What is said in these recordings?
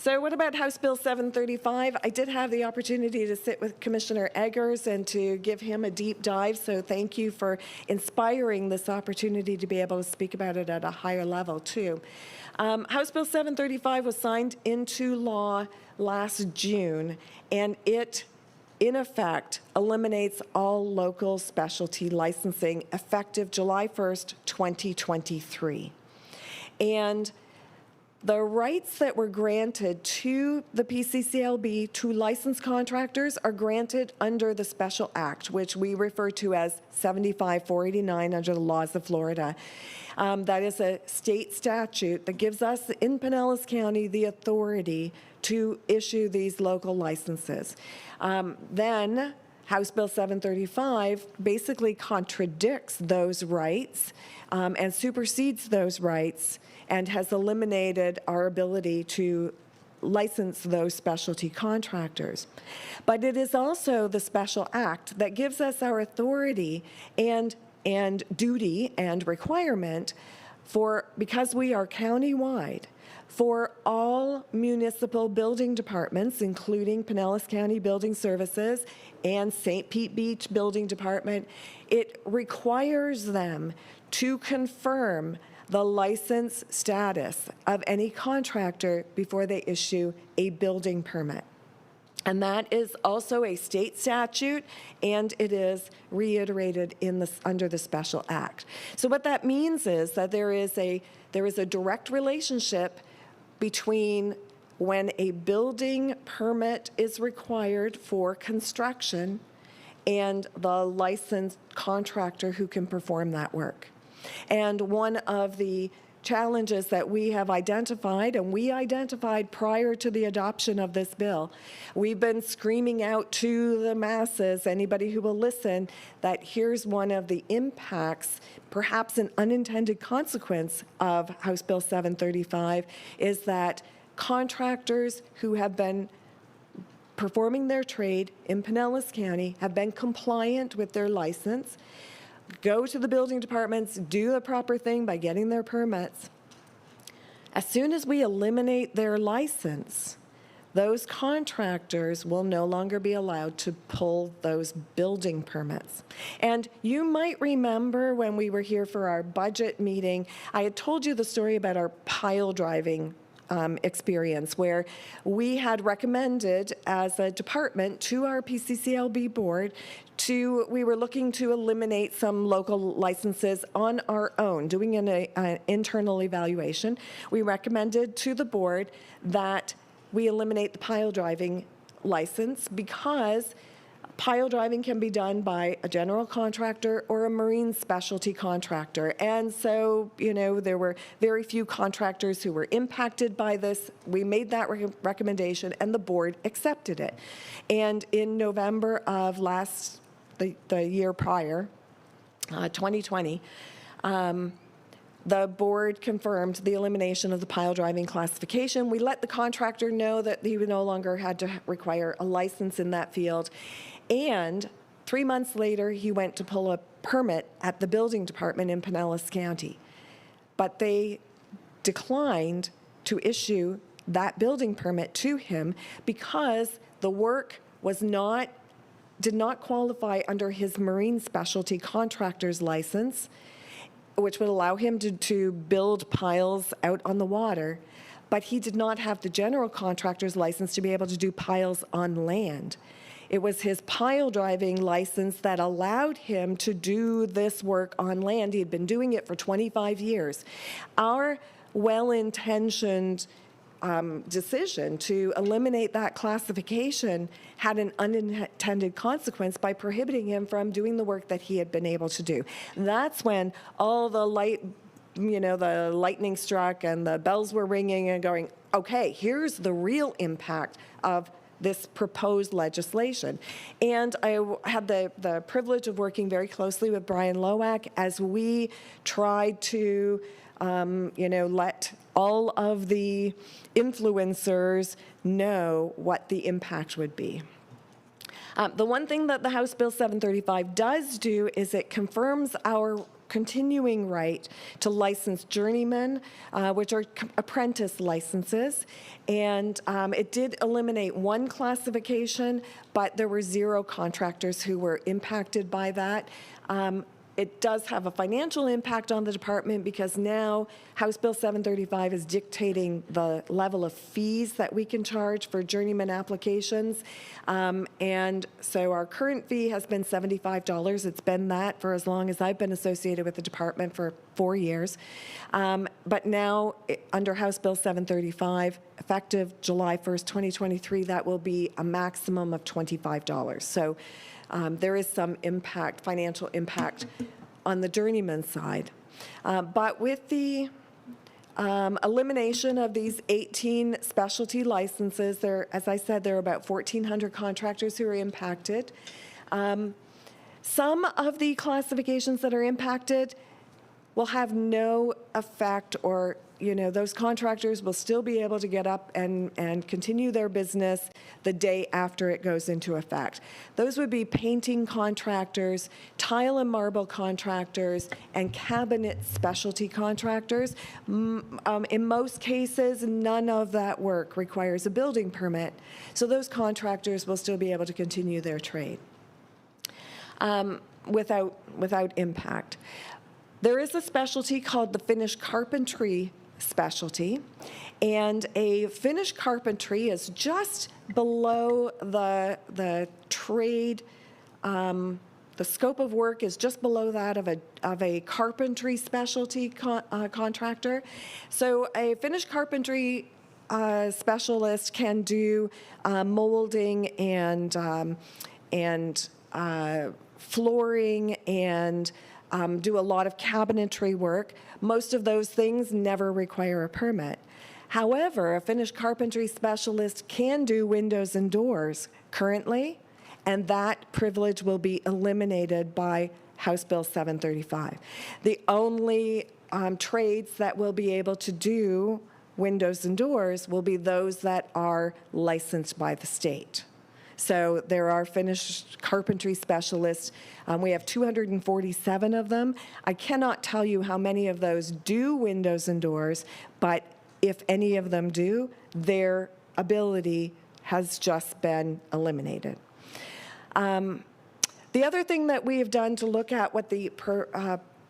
So what about House Bill 735? I did have the opportunity to sit with Commissioner Eggers and to give him a deep dive, so thank you for inspiring this opportunity to be able to speak about it at a higher level too. House Bill 735 was signed into law last June, and it in effect eliminates all local specialty licensing effective July 1st, 2023. And the rights that were granted to the PCCLB to licensed contractors are granted under the Special Act, which we refer to as 75489 under the laws of Florida. That is a state statute that gives us in Pinellas County the authority to issue these local licenses. Then House Bill 735 basically contradicts those rights and supersedes those rights and has eliminated our ability to license those specialty contractors. But it is also the Special Act that gives us our authority and duty and requirement for, because we are county-wide, for all municipal building departments, including Pinellas County Building Services and St. Pete Beach Building Department, it requires them to confirm the license status of any contractor before they issue a building permit. And that is also a state statute, and it is reiterated in the, under the Special Act. So what that means is that there is a direct relationship between when a building permit is required for construction and the licensed contractor who can perform that work. And one of the challenges that we have identified, and we identified prior to the adoption of this bill, we've been screaming out to the masses, anybody who will listen, that here's one of the impacts, perhaps an unintended consequence of House Bill 735, is that contractors who have been performing their trade in Pinellas County have been compliant with their license, go to the building departments, do the proper thing by getting their permits. As soon as we eliminate their license, those contractors will no longer be allowed to pull those building permits. And you might remember when we were here for our budget meeting, I had told you the story about our pile driving experience, where we had recommended as a department to our PCCLB board we were looking to eliminate some local licenses on our own, doing an internal evaluation. We recommended to the board that we eliminate the pile driving license because pile driving can be done by a general contractor or a marine specialty contractor. And so, you know, there were very few contractors who were impacted by this. We made that recommendation and the board accepted it. And in November of the year prior, 2020, the board confirmed the elimination of the pile driving classification. We let the contractor know that he no longer had to require a license in that field. And 3 months later, he went to pull a permit at the building department in Pinellas County. But they declined to issue that building permit to him because the work did not qualify under his marine specialty contractor's license, which would allow him to build piles out on the water, but he did not have the general contractor's license to be able to do piles on land. It was his pile driving license that allowed him to do this work on land. He had been doing it for 25 years. Our well-intentioned decision to eliminate that classification had an unintended consequence by prohibiting him from doing the work that he had been able to do. That's when all the the lightning struck and the bells were ringing and going, okay, here's the real impact of this proposed legislation. And I had the privilege of working very closely with Brian Lowak as we tried to let all of the influencers know what the impact would be. The one thing that the House Bill 735 does do is it confirms our continuing right to license journeymen, which are apprentice licenses. And it did eliminate one classification, but there were 0 contractors who were impacted by that. It does have a financial impact on the department because now House Bill 735 is dictating the level of fees that we can charge for journeyman applications. And so our current fee has been $75. It's been that for as long as I've been associated with the department, for 4 years. But now, under House Bill 735, effective July 1st, 2023, that will be a maximum of $25. So there is some impact, financial impact on the journeyman side. But with the elimination of these 18 specialty licenses, as I said, there are about 1,400 contractors who are impacted. Some of the classifications that are impacted will have no effect, or those contractors will still be able to get up and continue their business the day after it goes into effect. Those would be painting contractors, tile and marble contractors, and cabinet specialty contractors. In most cases, none of that work requires a building permit, so those contractors will still be able to continue their trade without impact. There is a specialty called the finished carpentry specialty, and a finished carpentry is just below the trade. The scope of work is just below that of a carpentry specialty contractor. So a finished carpentry specialist can do molding and flooring and do a lot of cabinetry work. Most of those things never require a permit. However, a finished carpentry specialist can do windows and doors currently, and that privilege will be eliminated by House Bill 735. The only trades that will be able to do windows and doors will be those that are licensed by the state. So there are finished carpentry specialists. We have 247 of them. I cannot tell you how many of those do windows and doors, but if any of them do, their ability has just been eliminated. The other thing that we have done to look at what the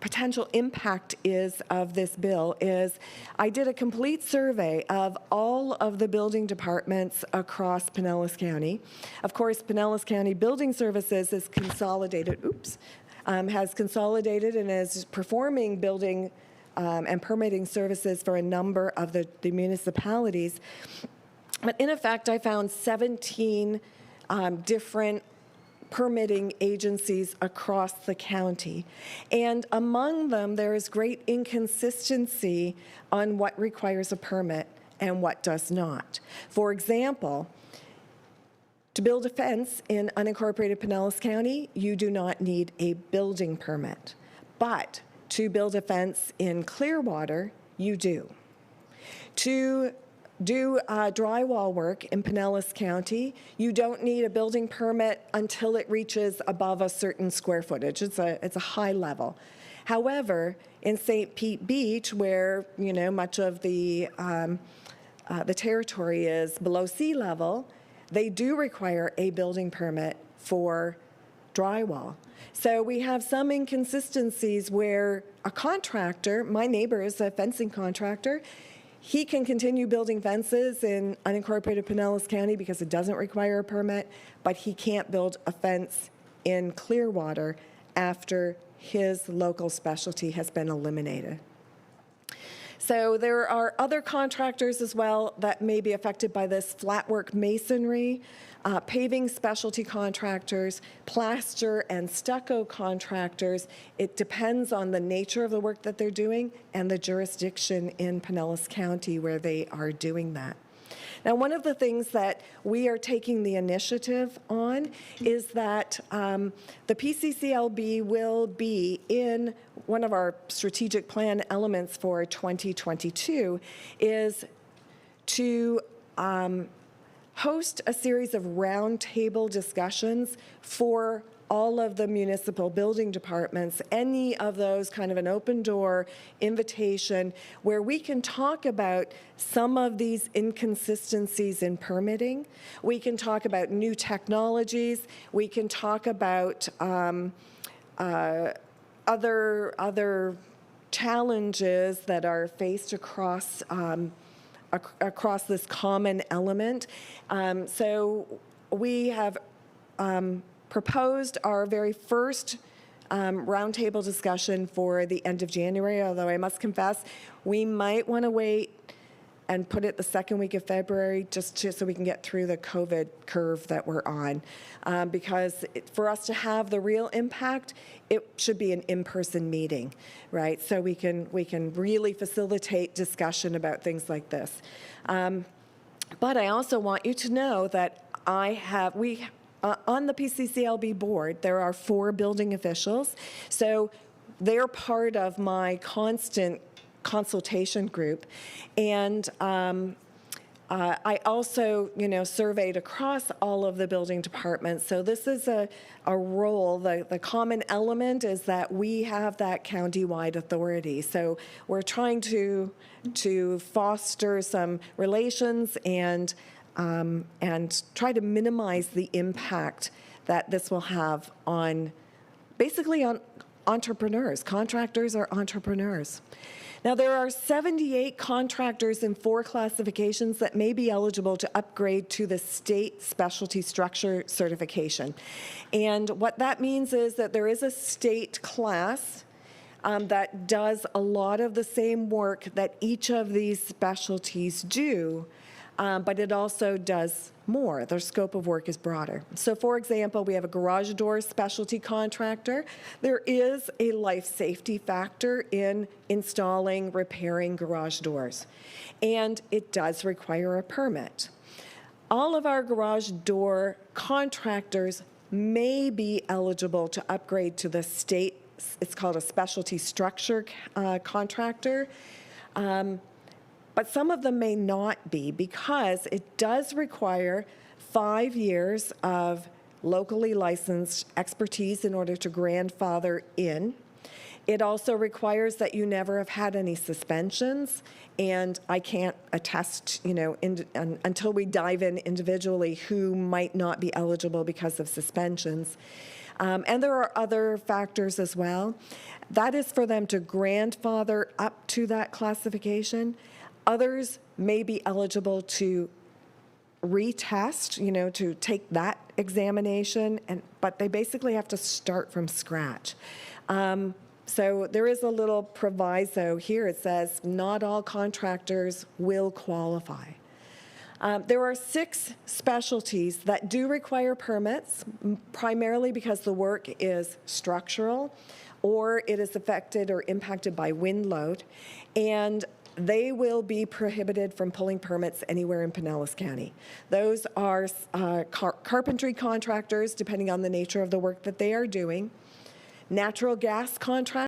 potential impact is of this bill is I did a complete survey of all of the building departments across Pinellas County. Of course, Pinellas County Building Services is consolidated, has consolidated and is performing building and permitting services for a number of the municipalities. But in effect, I found 17 different permitting agencies across the county. And among them, there is great inconsistency on what requires a permit and what does not. For example, to build a fence in unincorporated Pinellas County, you do not need a building permit. But to build a fence in Clearwater, you do. To do drywall work in Pinellas County, you don't need a building permit until it reaches above a certain square footage. It's a high level. However, in St. Pete Beach, where much of the territory is below sea level, they do require a building permit for drywall. So we have some inconsistencies where a contractor, my neighbor is a fencing contractor, he can continue building fences in unincorporated Pinellas County because it doesn't require a permit, but he can't build a fence in Clearwater after his local specialty has been eliminated. So there are other contractors as well that may be affected by this: flatwork masonry, paving specialty contractors, plaster and stucco contractors. It depends on the nature of the work that they're doing and the jurisdiction in Pinellas County where they are doing that. Now, one of the things that we are taking the initiative on is that the PCCLB will be in one of our strategic plan elements for 2022 is to host a series of roundtable discussions for all of the municipal building departments, any of those, kind of an open door invitation where we can talk about some of these inconsistencies in permitting. We can talk about new technologies. We can talk about other challenges that are faced across across this common element. So we have proposed our very first roundtable discussion for the end of January, although I must confess, we might want to wait and put it the second week of February so we can get through the COVID curve that we're on. Because for us to have the real impact, it should be an in-person meeting, right? So we can really facilitate discussion about things like this. But I also want you to know that on the PCCLB board, there are 4 building officials. So they're part of my constant consultation group. And I also, surveyed across all of the building departments. So this is a role. The common element is that we have that county-wide authority. So we're trying to foster some relations and try to minimize the impact that this will have on, basically on entrepreneurs. Contractors are entrepreneurs. Now, there are 78 contractors in 4 classifications that may be eligible to upgrade to the state specialty structure certification. And what that means is that there is a state class that does a lot of the same work that each of these specialties do, but it also does more. Their scope of work is broader. So, for example, we have a garage door specialty contractor. There is a life safety factor in installing, repairing garage doors, and it does require a permit. All of our garage door contractors may be eligible to upgrade to the state, it's called a specialty structure contractor. But some of them may not be, because it does require 5 years of locally licensed expertise in order to grandfather in. It also requires that you never have had any suspensions, and I can't attest, until we dive in individually who might not be eligible because of suspensions. And there are other factors as well. That is for them to grandfather up to that classification. Others may be eligible to retest, to take that examination, but they basically have to start from scratch. So there is a little proviso here. It says not all contractors will qualify. There are 6 specialties that do require permits, primarily because the work is structural or it is affected or impacted by wind load, and they will be prohibited from pulling permits anywhere in Pinellas County. Those are carpentry contractors, depending on the nature of the work that they are doing, natural gas contractors,